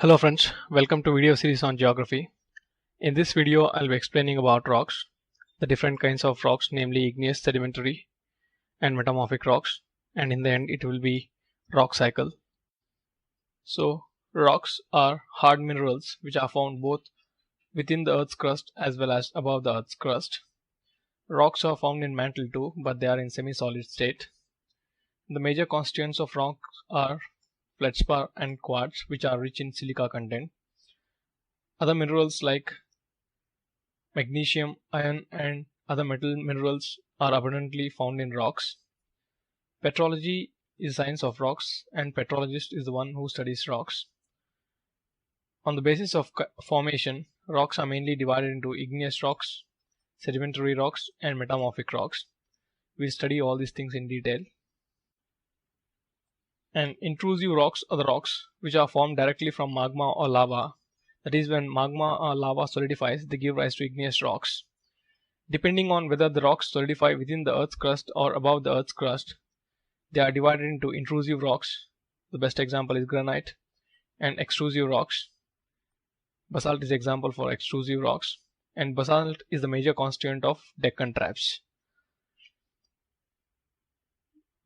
Hello friends, welcome to video series on geography. In this video I'll be explaining about rocks, the different kinds of rocks, namely igneous, sedimentary and metamorphic rocks, and in the end it will be rock cycle. So rocks are hard minerals which are found both within the earth's crust as well as above the earth's crust. Rocks are found in mantle too, but they are in semi-solid state. The major constituents of rocks are feldspar and quartz, which are rich in silica content. Other minerals like magnesium, iron and other metal minerals are abundantly found in rocks. Petrology is the science of rocks, and petrologist is the one who studies rocks. On the basis of formation, rocks are mainly divided into igneous rocks, sedimentary rocks and metamorphic rocks. We'll study all these things in detail. And intrusive rocks are the rocks which are formed directly from magma or lava. That is, when magma or lava solidifies, they give rise to igneous rocks. Depending on whether the rocks solidify within the earth's crust or above the earth's crust, they are divided into intrusive rocks. The best example is granite, and extrusive rocks. Basalt is example for extrusive rocks, and basalt is the major constituent of Deccan traps.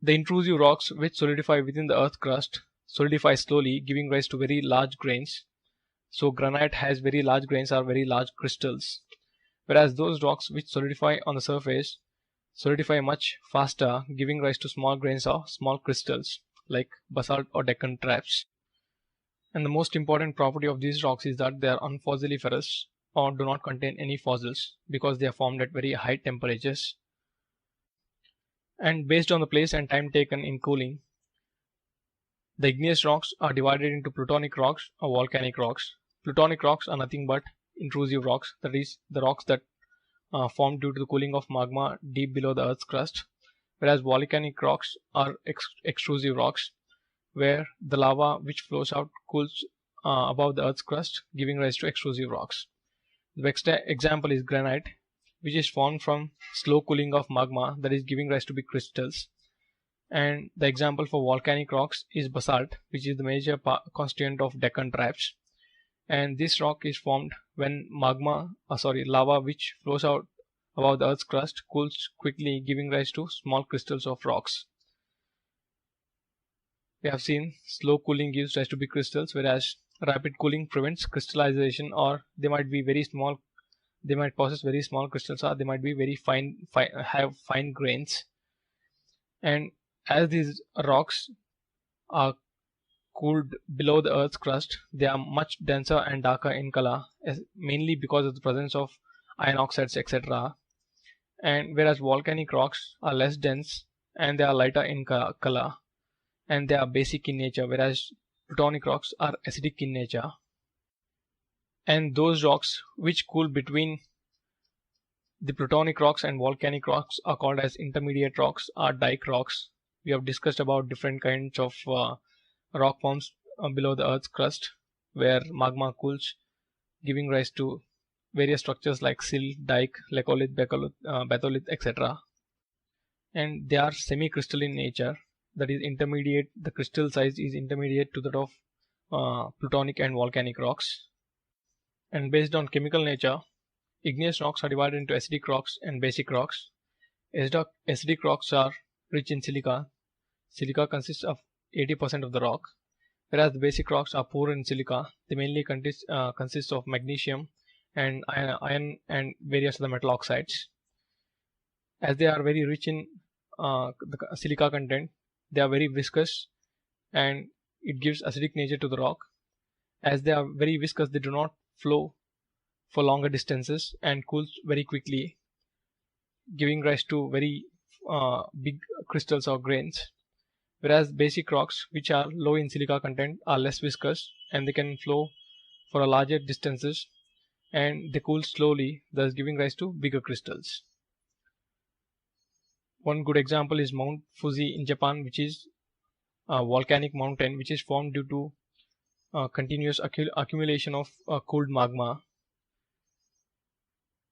The intrusive rocks which solidify within the earth crust solidify slowly, giving rise to very large grains. So granite has very large grains or very large crystals, whereas those rocks which solidify on the surface solidify much faster, giving rise to small grains or small crystals like basalt or Deccan traps. And the most important property of these rocks is that they are unfossiliferous or do not contain any fossils because they are formed at very high temperatures. And based on the place and time taken in cooling, the igneous rocks are divided into plutonic rocks or volcanic rocks. Plutonic rocks are nothing but intrusive rocks, that is, the rocks that are formed due to the cooling of magma deep below the earth's crust, whereas volcanic rocks are extrusive rocks, where the lava which flows out cools above the earth's crust, giving rise to extrusive rocks. The next example is granite, which is formed from slow cooling of magma, that is giving rise to big crystals. And the example for volcanic rocks is basalt, which is the major constituent of Deccan traps. And this rock is formed when lava which flows out above the earth's crust cools quickly, giving rise to small crystals of rocks. We have seen slow cooling gives rise to big crystals, whereas rapid cooling prevents crystallization, or they might be very small. They might possess very small crystals, or they might be very have fine grains. And as these rocks are cooled below the earth's crust, they are much denser and darker in color, mainly because of the presence of iron oxides, etc. And whereas volcanic rocks are less dense and they are lighter in color, and they are basic in nature, whereas plutonic rocks are acidic in nature. And those rocks which cool between the plutonic rocks and volcanic rocks are called as intermediate rocks or dike rocks. We have discussed about different kinds of rock forms below the earth's crust where magma cools, giving rise to various structures like sill, dike, laccolith, batholith, etc. And they are semi-crystalline in nature, that is intermediate. The crystal size is intermediate to that of plutonic and volcanic rocks. And based on chemical nature, igneous rocks are divided into acidic rocks and basic rocks. Acidic rocks are rich in silica. Silica consists of 80% of the rock, whereas the basic rocks are poor in silica. They mainly consist of magnesium and iron and various other metal oxides. As they are very rich in the silica content, they are very viscous and it gives acidic nature to the rock. As they are very viscous, they do not flow for longer distances and cools very quickly, giving rise to very big crystals or grains. Whereas basic rocks, which are low in silica content, are less viscous and they can flow for a larger distances and they cool slowly, thus giving rise to bigger crystals. One good example is Mount Fuji in Japan, which is a volcanic mountain which is formed due to continuous accumulation of cooled magma.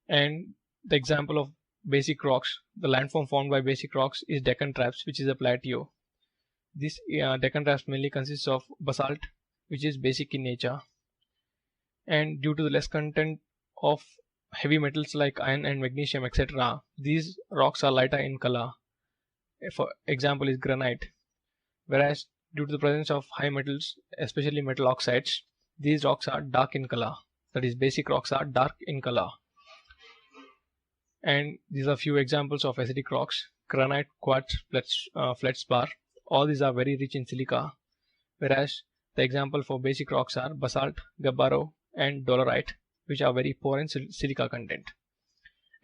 And the example of basic rocks, the landform formed by basic rocks, is Deccan traps, which is a plateau. This Deccan traps mainly consists of basalt, which is basic in nature. and due to the less content of heavy metals like iron and magnesium, etc., these rocks are lighter in color. For example is granite. Whereas due to the presence of high metals, especially metal oxides, these rocks are dark in color. That is, basic rocks are dark in color. And these are few examples of acidic rocks: granite, quartz, feldspar. All these are very rich in silica. Whereas the example for basic rocks are basalt, gabbaro, and dolerite, which are very poor in silica content.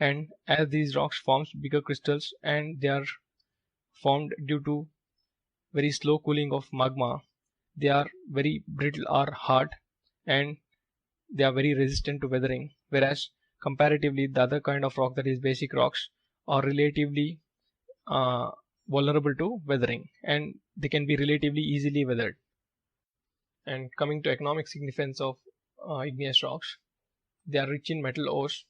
And as these rocks forms bigger crystals and they are formed due to very slow cooling of magma, they are very brittle or hard, and they are very resistant to weathering. Whereas comparatively the other kind of rock, that is basic rocks, are relatively uh, vulnerable to weathering, and they can be relatively easily weathered. And coming to economic significance of igneous rocks, they are rich in metal ores.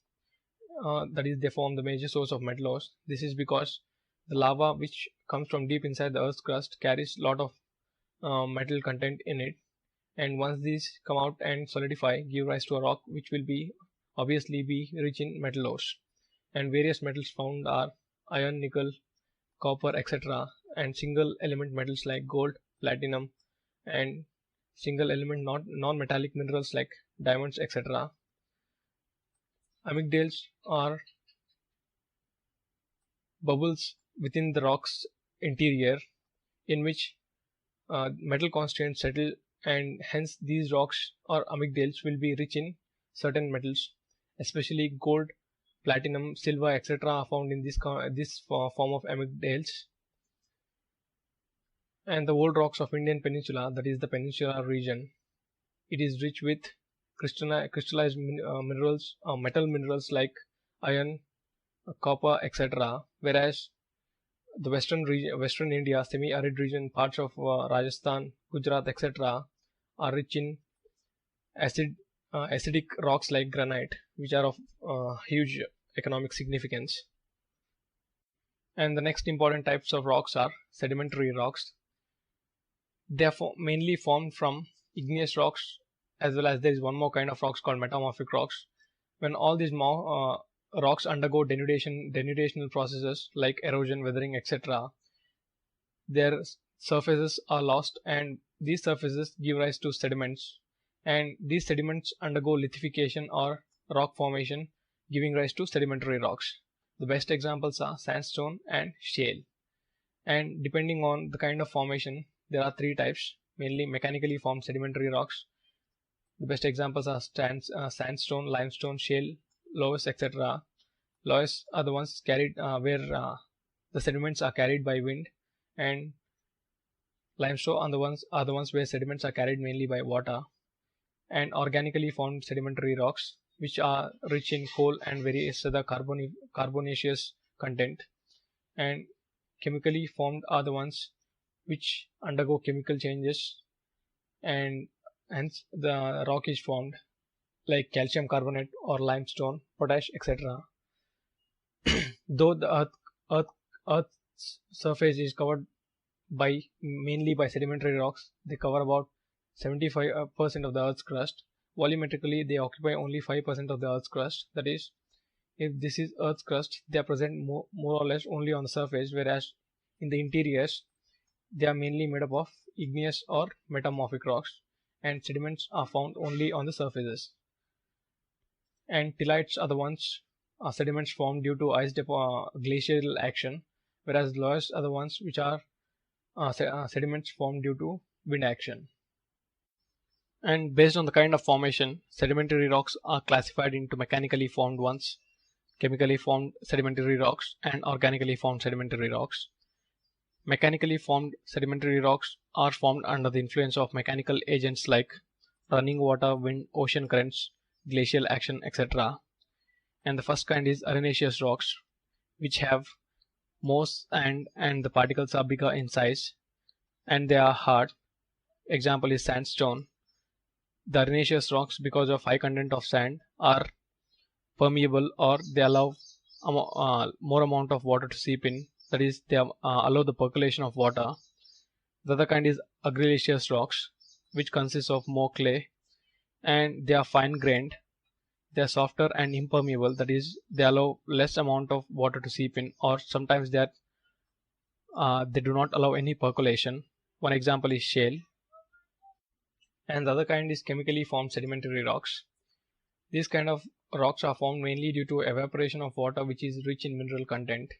That is, they form the major source of metal ores. This is because the lava which comes from deep inside the earth's crust carries a lot of metal content in it, and once these come out and solidify, give rise to a rock which will be obviously be rich in metal ores. And various metals found are iron, nickel, copper, etc., and single element metals like gold, platinum, and single element non-metallic minerals like diamonds, etc. Amygdales are bubbles within the rock's interior in which metal constituents settle, and hence these rocks or amygdales will be rich in certain metals, especially gold, platinum, silver, etc. are found in this form of amygdales. And the old rocks of Indian Peninsula, that is the Peninsular region, it is rich with crystallized minerals, metal minerals like iron, copper, etc. Whereas the Western India, semi-arid region, parts of Rajasthan, Gujarat, etc., are rich in acidic rocks like granite, which are of huge economic significance. And the next important types of rocks are sedimentary rocks. They are mainly formed from igneous rocks, as well as there is one more kind of rocks called metamorphic rocks. When all these rocks undergo denudational processes like erosion, weathering, etc., their surfaces are lost, and these surfaces give rise to sediments, and these sediments undergo lithification or rock formation, giving rise to sedimentary rocks. The best examples are sandstone and shale. And depending on the kind of formation, there are three types: mainly mechanically formed sedimentary rocks. The best examples are sandstone, limestone, shale, loess, etc. Loess are the ones carried where the sediments are carried by wind, and limestone are the ones where sediments are carried mainly by water. And organically formed sedimentary rocks, which are rich in coal and various other carbonaceous content. And chemically formed are the ones which undergo chemical changes, and hence the rock is formed, like calcium carbonate or limestone, potash, etc. Though the Earth's surface is covered mainly by sedimentary rocks, they cover about 75% of the Earth's crust. Volumetrically, they occupy only 5% of the Earth's crust. That is, if this is Earth's crust, they are present more or less only on the surface, whereas in the interiors, they are mainly made up of igneous or metamorphic rocks, and sediments are found only on the surfaces. And tillites are the ones sediments formed due to glacial action, whereas loess are the ones which are sediments formed due to wind action. And based on the kind of formation, sedimentary rocks are classified into mechanically formed ones, chemically formed sedimentary rocks, and organically formed sedimentary rocks. Mechanically formed sedimentary rocks are formed under the influence of mechanical agents like running water, wind, ocean currents, glacial action, etc. And the first kind is arenaceous rocks, which have moss and the particles are bigger in size, and they are hard. Example is sandstone. The arenaceous rocks, because of high content of sand, are permeable, or they allow more amount of water to seep in. That is, they allow the percolation of water. The other kind is argillaceous rocks, which consists of more clay, and they are fine grained. They are softer and impermeable, that is, they allow less amount of water to seep in, or sometimes they do not allow any percolation. One example is shale, and the other kind is chemically formed sedimentary rocks. These kind of rocks are formed mainly due to evaporation of water which is rich in mineral content,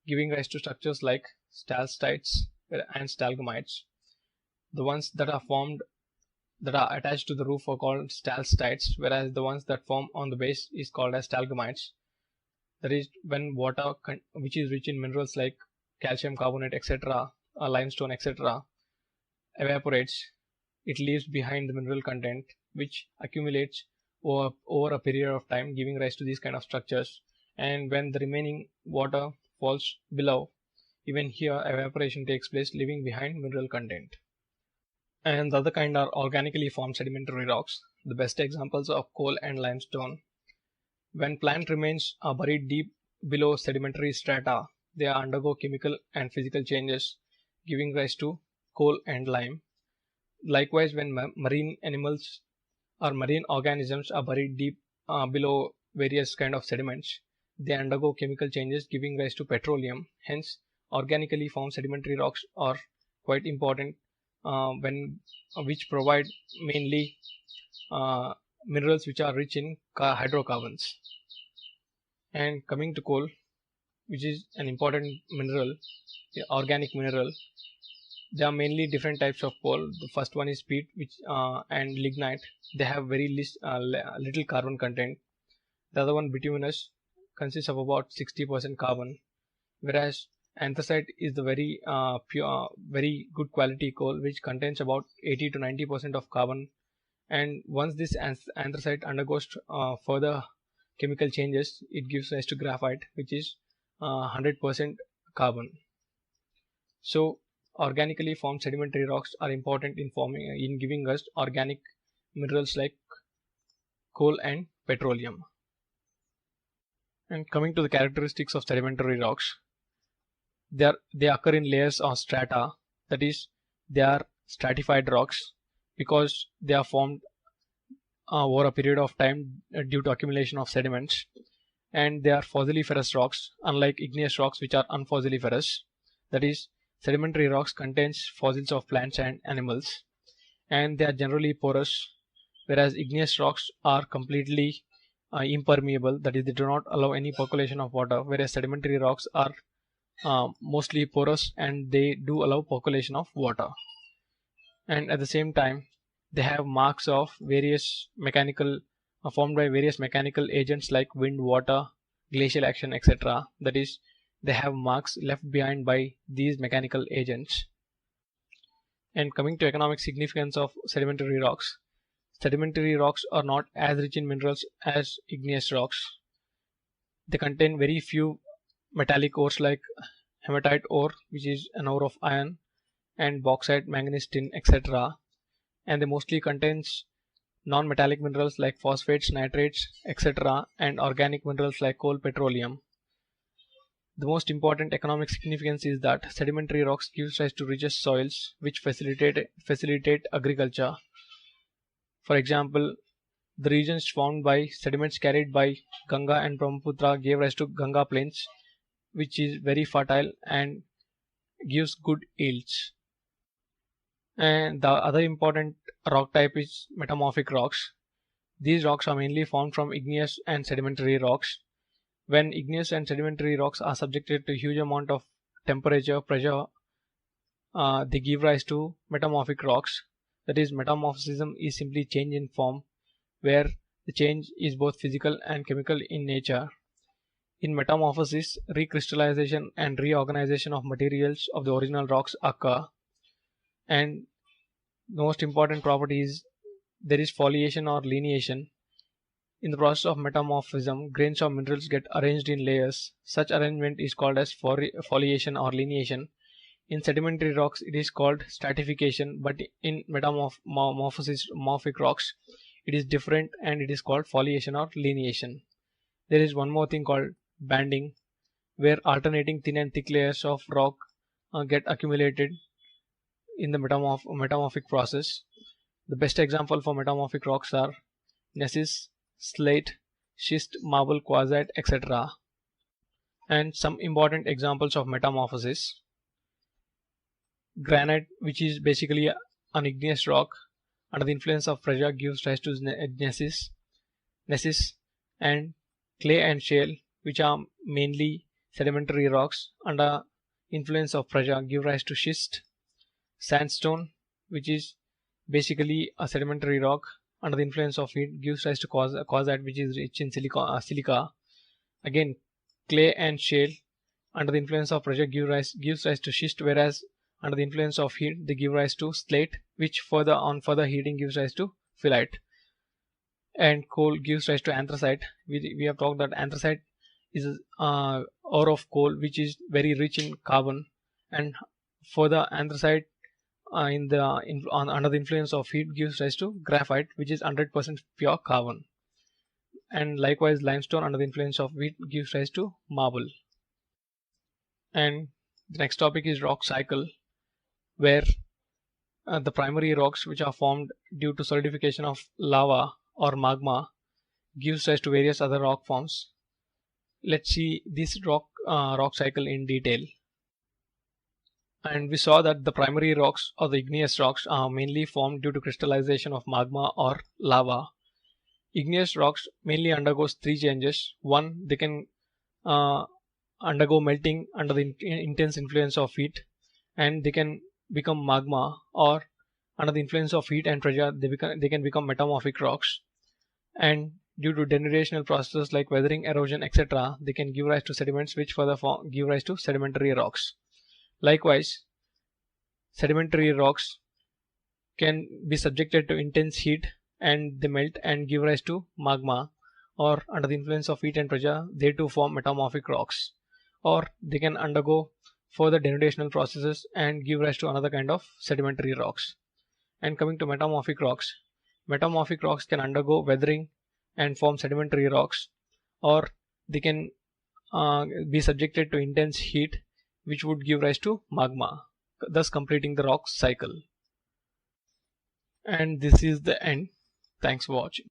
giving rise to structures like stalactites and stalagmites. The ones that are formed that are attached to the roof are called stalactites, whereas the ones that form on the base is called as stalagmites. That is, when water which is rich in minerals like calcium carbonate, etc., limestone, etc., evaporates, it leaves behind the mineral content which accumulates over a period of time, giving rise to these kind of structures. And when the remaining water falls below, even here evaporation takes place, leaving behind mineral content. And the other kind are organically formed sedimentary rocks. The best examples are coal and limestone. When plant remains are buried deep below sedimentary strata, they undergo chemical and physical changes, giving rise to coal and lime. Likewise, when marine animals or marine organisms are buried deep below various kind of sediments, they undergo chemical changes, giving rise to petroleum. Hence, organically formed sedimentary rocks are quite important, which provide mainly uh, minerals which are rich in hydrocarbons. And coming to coal, which is an important mineral, organic mineral, there are mainly different types of coal. The first one is peat, which and lignite. They have very little carbon content. The other one, bituminous, consists of about 60% carbon, whereas anthracite is the very pure, very good quality coal, which contains about 80 to 90% of carbon. And once this anthracite undergoes further chemical changes, it gives rise to graphite, which is 100% carbon. So organically formed sedimentary rocks are important in giving us organic minerals like coal and petroleum. And coming to the characteristics of sedimentary rocks, they occur in layers or strata. That is, they are stratified rocks because they are formed over a period of time due to accumulation of sediments, and they are fossiliferous rocks, unlike igneous rocks which are unfossiliferous. That is, sedimentary rocks contains fossils of plants and animals, and they are generally porous, whereas igneous rocks are completely impermeable, that is, they do not allow any percolation of water, whereas sedimentary rocks are mostly porous and they do allow percolation of water. And at the same time, they have marks of various mechanical formed by various mechanical agents like wind, water, glacial action, etc. That is, they have marks left behind by these mechanical agents. And coming to economic significance of sedimentary rocks, sedimentary rocks are not as rich in minerals as igneous rocks. They contain very few metallic ores like hematite ore, which is an ore of iron, and bauxite, manganese, tin, etc. And they mostly contains non-metallic minerals like phosphates, nitrates, etc., and organic minerals like coal, petroleum. The most important economic significance is that sedimentary rocks give rise to richest soils which facilitate agriculture. For example, the regions formed by sediments carried by Ganga and Brahmaputra gave rise to Ganga plains, which is very fertile and gives good yields. And the other important rock type is metamorphic rocks. These rocks are mainly formed from igneous and sedimentary rocks. When igneous and sedimentary rocks are subjected to huge amount of temperature, pressure, they give rise to metamorphic rocks. That is, metamorphism is simply change in form, where the change is both physical and chemical in nature. In metamorphosis, recrystallization and reorganization of materials of the original rocks occur. And the most important property is there is foliation or lineation. In the process of metamorphism, grains of minerals get arranged in layers. Such arrangement is called as foliation or lineation. In sedimentary rocks, it is called stratification, but in metamorphic rocks, it is different and it is called foliation or lineation. There is one more thing called banding, where alternating thin and thick layers of rock get accumulated in the metamorphic process. The best example for metamorphic rocks are gneiss, slate, schist, marble, quartzite, etc. And some important examples of metamorphosis: granite, which is basically an igneous rock, under the influence of pressure gives rise to gneiss, and clay and shale, which are mainly sedimentary rocks, under influence of pressure give rise to schist. Sandstone, which is basically a sedimentary rock, under the influence of heat gives rise to quartzite, which is rich in silica. Again, clay and shale, under the influence of pressure gives rise to schist, whereas under the influence of heat they give rise to slate, which further heating gives rise to phyllite. And coal gives rise to anthracite. We have talked that anthracite is ore of coal, which is very rich in carbon, and further anthracite under the influence of heat gives rise to graphite, which is 100% pure carbon. And likewise, limestone under the influence of heat gives rise to marble. And the next topic is rock cycle, where the primary rocks which are formed due to solidification of lava or magma gives rise to various other rock forms. Let's see this rock cycle in detail. And we saw that the primary rocks or the igneous rocks are mainly formed due to crystallization of magma or lava. Igneous rocks mainly undergoes three changes. One, they can undergo melting under the intense influence of heat, and they can become magma, or under the influence of heat and pressure they can become metamorphic rocks. And due to denudational processes like weathering, erosion, etc., they can give rise to sediments, which further give rise to sedimentary rocks. Likewise, sedimentary rocks can be subjected to intense heat and they melt and give rise to magma, or under the influence of heat and pressure they too form metamorphic rocks, or they can undergo further denudational processes and give rise to another kind of sedimentary rocks. And coming to metamorphic rocks can undergo weathering and form sedimentary rocks, or they can be subjected to intense heat, which would give rise to magma, thus completing the rock cycle. And this is the end. Thanks for watching.